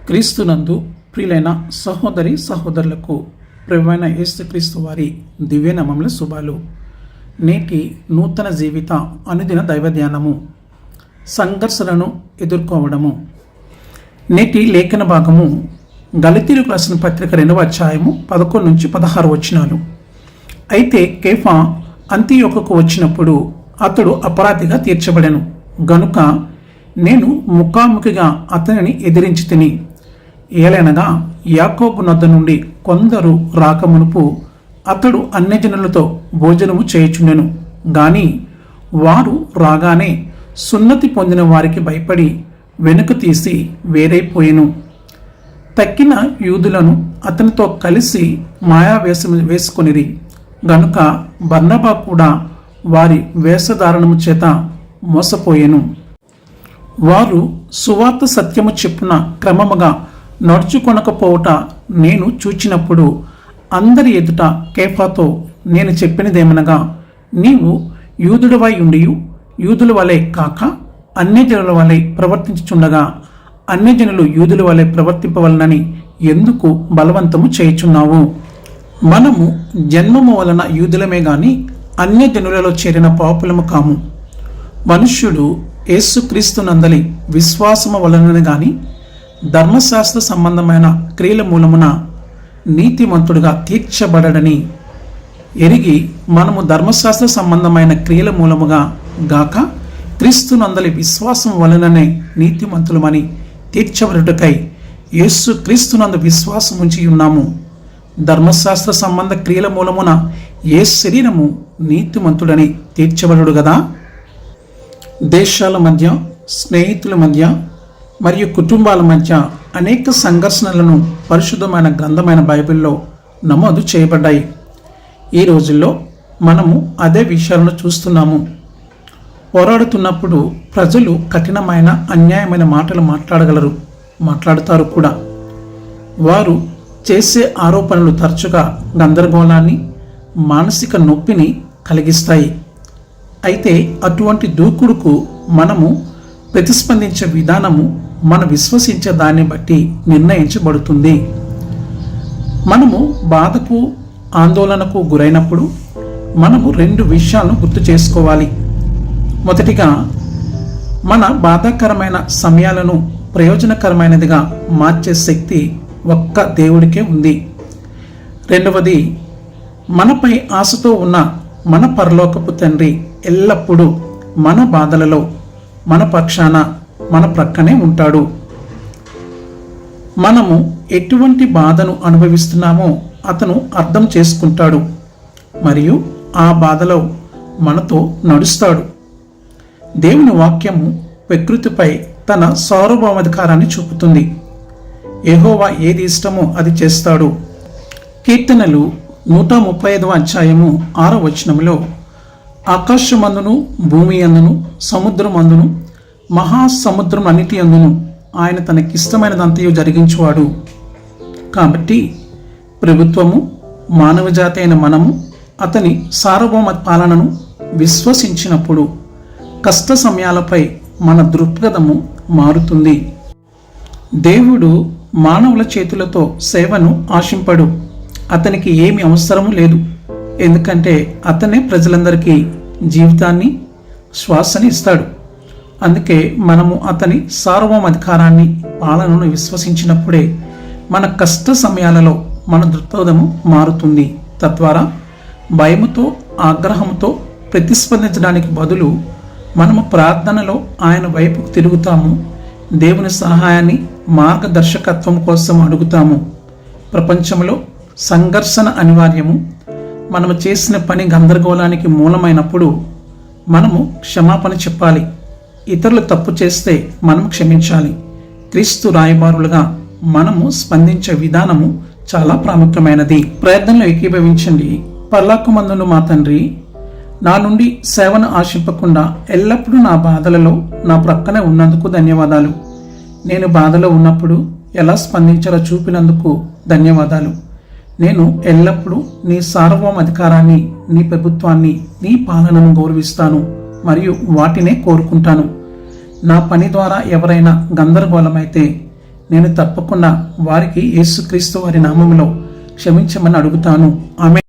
క్రీస్తునందు ప్రియులైన సహోదరి సహోదరులకు ప్రభువైన యేసుక్రీస్తు వారి దివ్యనామముల శుభాలు. నేటి నూతన జీవిత అనుదిన దైవ ధ్యానము, సంఘర్షణను ఎదుర్కోవడము. నేటి లేఖన భాగము గలతీయులకు రాసిన పత్రిక 2వ అధ్యాయము 11 నుంచి 16 వచనాలు. అయితే కేఫా అంతియోకుకు వచ్చినప్పుడు అతడు అపరాధిగా తీర్చబడెను గనుక నేను ముఖాముఖిగా అతనిని ఎదిరించి తిని, ఏలైనగా యాకోబు నొద్ద నుండి కొందరు రాకమునుపు అతడు అన్యజనులతో భోజనము చేయుచుండెను. గాని వారు రాగానే సున్నతి పొందిన వారికి భయపడి వెనుక తీసి వేరైపోయెను. తక్కిన యూదులను అతనితో కలిసి మాయావేషము వేసుకొనిరి గనుక బర్నబా కూడా వారి వేషధారణము చేత మోసపోయెను. వారు సువార్త సత్యము చెప్పున క్రమముగా నడుచుకొనకపోవుట నేను చూచినప్పుడు అందరి ఎదుట కేఫాతో నేను చెప్పినదేమనగా, నీవు యూదుడవై ఉండియు యూదుల వలె కాక అన్యజనుల వలె ప్రవర్తించుచుండగా అన్యజనులు యూదుల వలె ప్రవర్తింపవలనని ఎందుకు బలవంతము చేయుచున్నావు? మనము జన్మము వలన యూదులమే గాని అన్యజనులలో చేరిన పాపులము కాము. మనుష్యుడు యేసుక్రీస్తునందలి విశ్వాసము వలన గాని ధర్మశాస్త్ర సంబంధమైన క్రియల మూలమున నీతిమంతుడిగా తీర్చబడని ఎరిగి మనము ధర్మశాస్త్ర సంబంధమైన క్రియల మూలముగా గాక క్రీస్తునందలి విశ్వాసం వలననే నీతిమంతులమని తీర్చబడుటకై యేసుక్రీస్తునందు విశ్వాసం ఉంచి ఉన్నాము. ధర్మశాస్త్ర సంబంధ క్రియల మూలమున ఏ శరీరము నీతిమంతుడని తీర్చబడు గదా? దేశాల మధ్య, స్నేహితుల మధ్య మరియు కుటుంబాల మధ్య అనేక సంఘర్షణలను పరిశుద్ధమైన గ్రంథమైన బైబిల్లో నమోదు చేయబడ్డాయి. ఈ రోజుల్లో మనము అదే విషయాలను చూస్తున్నాము. పోరాడుతున్నప్పుడు ప్రజలు కఠినమైన అన్యాయమైన మాటలు మాట్లాడుతారు కూడా. వారు చేసే ఆరోపణలు తరచుగా గందరగోళాన్ని, మానసిక నొప్పిని కలిగిస్తాయి. అయితే అటువంటి దూకుడుకు మనము ప్రతిస్పందించే విధానము మన విశ్వసించే దాన్ని బట్టి నిర్ణయించబడుతుంది. మనము బాధకు, ఆందోళనకు గురైనప్పుడు మనము 2 విషయాలను గుర్తు చేసుకోవాలి. మొదటిగా, మన బాధాకరమైన సమయాలను ప్రయోజనకరమైనదిగా మార్చే శక్తి ఒక్క దేవుడికే ఉంది. రెండవది, మనపై ఆశతో ఉన్న మన పరలోకపు తండ్రి ఎల్లప్పుడూ మన బాధలలో మన పక్షాన, మన ప్రక్కనే ఉంటాడు. మనము ఎటువంటి బాధను అనుభవిస్తున్నామో అతను అర్థం చేసుకుంటాడు మరియు ఆ బాధలో మనతో నడుస్తాడు. దేవుని వాక్యము ప్రకృతిపై తన సార్వభౌమాధికారాన్ని చూపుతుంది. యెహోవా ఏది ఇష్టమో అది చేస్తాడు. కీర్తనలు 135వ అధ్యాయము 6వ వచనములో, ఆకాశమందును భూమి అందును సముద్రమందును మహాసముద్రం అన్నిటి అందును ఆయన తనకిష్టమైనదంతయు జరిగించువాడు. కాబట్టి ప్రభుత్వము, మానవ జాతి అయిన మనము అతని సార్వభౌమ పాలనను విశ్వసించినప్పుడు కష్ట సమయాలపై మన దృక్పథము మారుతుంది. దేవుడు మానవుల చేతులతో సేవను ఆశింపడు. అతనికి ఏమి అవసరము లేదు. ఎందుకంటే అతనే ప్రజలందరికీ జీవితాన్ని, శ్వాసని ఇస్తాడు. అందుకే మనము అతని సార్వభౌమాధికారాన్ని, పాలనను విశ్వసించినప్పుడే మన కష్ట సమయాలలో మన దృక్పథము మారుతుంది. తద్వారా భయముతో, ఆగ్రహంతో ప్రతిస్పందించడానికి బదులు మనము ప్రార్థనలో ఆయన వైపుకు తిరుగుతాము. దేవుని సహాయాన్ని, మార్గదర్శకత్వం కోసం అడుగుతాము. ప్రపంచంలో సంఘర్షణ అనివార్యము. మనము చేసిన పని గందరగోళానికి మూలమైనప్పుడు మనము క్షమాపణ చెప్పాలి. ఇతరులు తప్పు చేస్తే మనం క్షమించాలి. క్రీస్తు రాయబారులుగా మనము స్పందించే విధానము చాలా ప్రాముఖ్యమైనది. ప్రయత్నంలో ఏకీభవించండి. పరలోకమందున్న మా తండ్రి, నా నుండి సేవను ఆశింపకుండా ఎల్లప్పుడూ నా బాధలలో నా ప్రక్కనే ఉన్నందుకు ధన్యవాదాలు. నేను బాధలో ఉన్నప్పుడు ఎలా స్పందించాలో చూపినందుకు ధన్యవాదాలు. నేను ఎల్లప్పుడూ నీ సార్వభౌమ అధికారాన్ని, నీ ప్రభుత్వాన్ని, నీ పాలనను గౌరవిస్తాను మరియు వాటినే కోరుకుంటాను. నా పని ద్వారా ఎవరైనా గందరగోళమైతే నేను తప్పకుండా వారికి యేసుక్రీస్తు వారి నామములో క్షమించమని అడుగుతాను. ఆమె